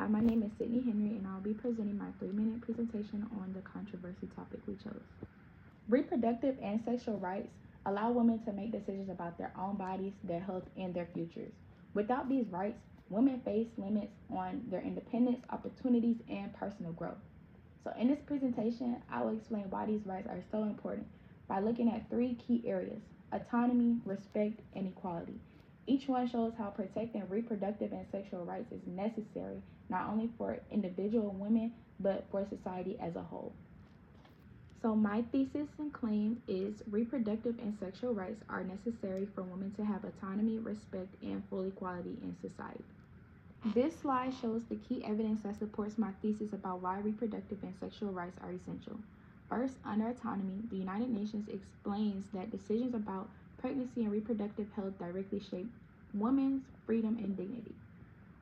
my name is Sydney Henry, and I'll be presenting my 3-minute presentation on the controversy topic we chose. Reproductive and sexual rights allow women to make decisions about their own bodies, their health, and their futures. Without these rights, women face limits on their independence, opportunities, and personal growth. So in this presentation, I will explain why these rights are so important by looking at 3 key areas: autonomy, respect, and equality. Each one shows how protecting reproductive and sexual rights is necessary not only for individual women, but for society as a whole. So my thesis and claim is reproductive and sexual rights are necessary for women to have autonomy, respect, and full equality in society. This slide shows the key evidence that supports my thesis about why reproductive and sexual rights are essential. First, under autonomy, the United Nations explains that decisions about pregnancy and reproductive health directly shape women's freedom and dignity.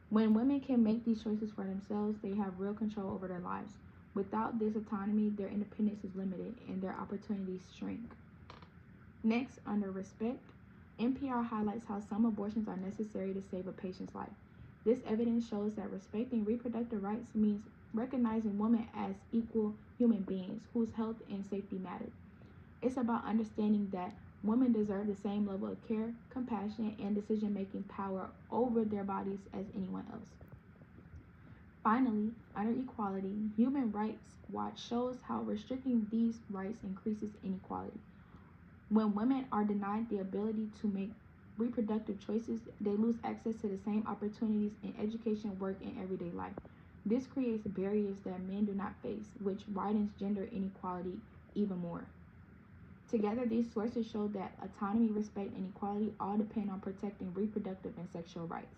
When women can make these choices for themselves, they have real control over their lives. Without this autonomy, their independence is limited and their opportunities shrink. Next, under respect, NPR highlights how some abortions are necessary to save a patient's life. This evidence shows that respecting reproductive rights means recognizing women as equal human beings whose health and safety matter. It's about understanding that women deserve the same level of care, compassion, and decision-making power over their bodies as anyone else. Finally, under equality, Human Rights Watch shows how restricting these rights increases inequality. When women are denied the ability to make reproductive choices, they lose access to the same opportunities in education, work, and everyday life. This creates barriers that men do not face, which widens gender inequality even more. Together, these sources show that autonomy, respect, and equality all depend on protecting reproductive and sexual rights.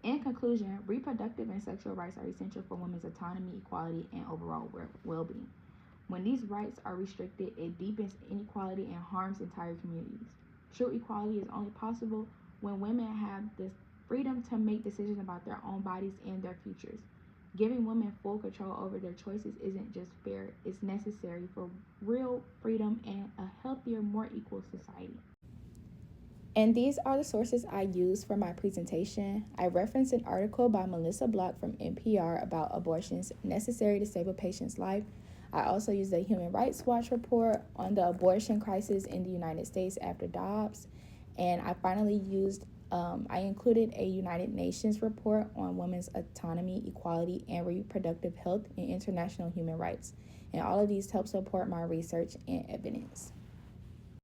In conclusion, reproductive and sexual rights are essential for women's autonomy, equality, and overall well-being. When these rights are restricted, it deepens inequality and harms entire communities. True equality is only possible when women have the freedom to make decisions about their own bodies and their futures. Giving women full control over their choices isn't just fair, it's necessary for real freedom and a healthier, more equal society. And these are the sources I used for my presentation. I referenced an article by Melissa Block from NPR about abortions necessary to save a patient's life. I also used the Human Rights Watch report on the abortion crisis in the United States after Dobbs. And I finally I included a United Nations report on women's autonomy, equality, and reproductive health in international human rights. And all of these help support my research and evidence.